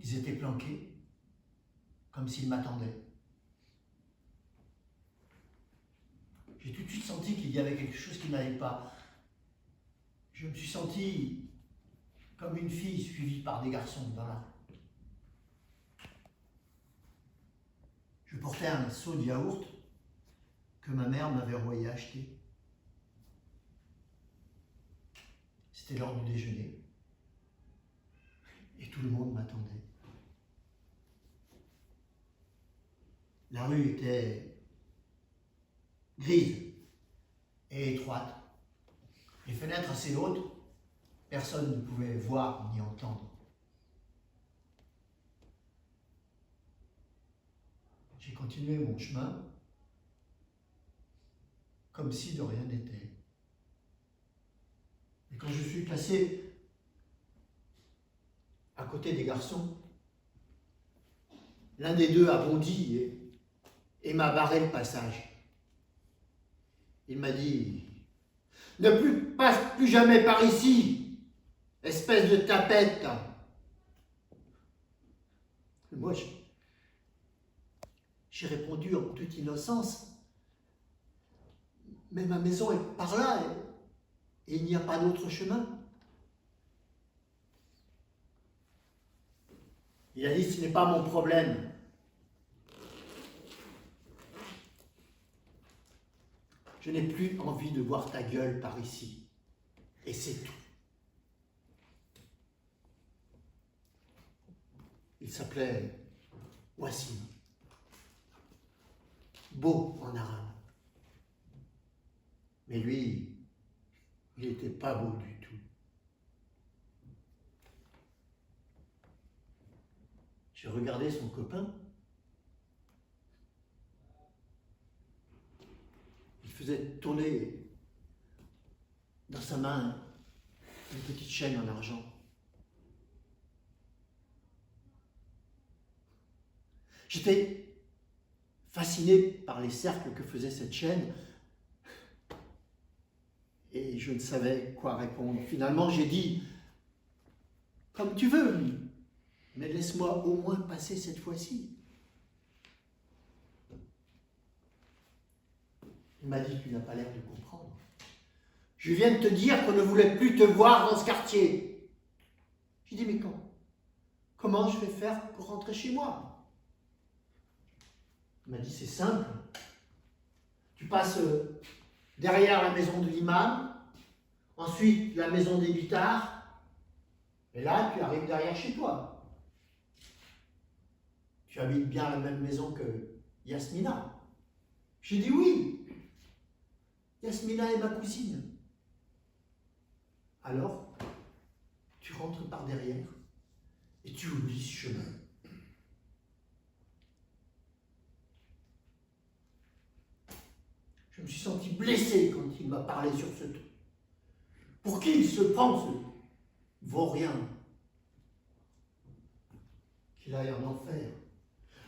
Ils étaient planqués, comme s'ils m'attendaient. J'ai tout de suite senti qu'il y avait quelque chose qui n'allait pas. Je me suis senti comme une fille suivie par des garçons dans la rue. Je portais un seau de yaourt que ma mère m'avait envoyé acheter. C'était l'heure du déjeuner et tout le monde m'attendait. La rue était grise et étroite. Les fenêtres assez hautes, personne ne pouvait voir ni entendre. J'ai continué mon chemin comme si de rien n'était. Et quand je suis passé à côté des garçons, l'un des deux a bondi et m'a barré le passage. Il m'a dit « Ne passe plus jamais par ici, espèce de tapette !» Moi, j'ai répondu en toute innocence « Mais ma maison est par là et il n'y a pas d'autre chemin. » Il a dit « Ce n'est pas mon problème. » Je n'ai plus envie de voir ta gueule par ici. Et c'est tout. Il s'appelait Wassim. Beau en arabe. Mais lui, il n'était pas beau du tout. J'ai regardé son copain. Il faisait tourner dans sa main une petite chaîne en argent. J'étais fasciné par les cercles que faisait cette chaîne et je ne savais quoi répondre. Finalement, j'ai dit « Comme tu veux, mais laisse-moi au moins passer cette fois-ci. » Il m'a dit « Tu n'as pas l'air de comprendre. Je viens de te dire qu'on ne voulait plus te voir dans ce quartier. » J'ai dit « Mais comment je vais faire pour rentrer chez moi ?» Il m'a dit « C'est simple. Tu passes derrière la maison de l'imam, ensuite la maison des guitares, et là tu arrives derrière chez toi. Tu habites bien la même maison que Yasmina. » J'ai dit « Oui. Yasmina est ma cousine. » Alors, tu rentres par derrière et tu oublies ce chemin. Je me suis senti blessé quand il m'a parlé sur ce ton. Pour qui il se prend, ce vaurien? Qu'il aille en enfer.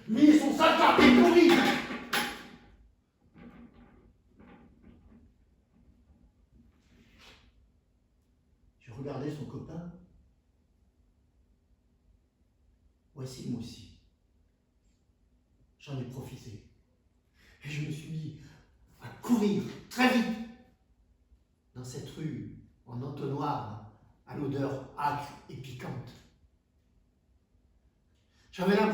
Lui et son sacre pétori. J'ai regardé son copain. Voici moi aussi. J'en ai profité. Et je me suis mis à courir très vite dans cette rue en entonnoir à l'odeur âcre et piquante. J'avais l'impression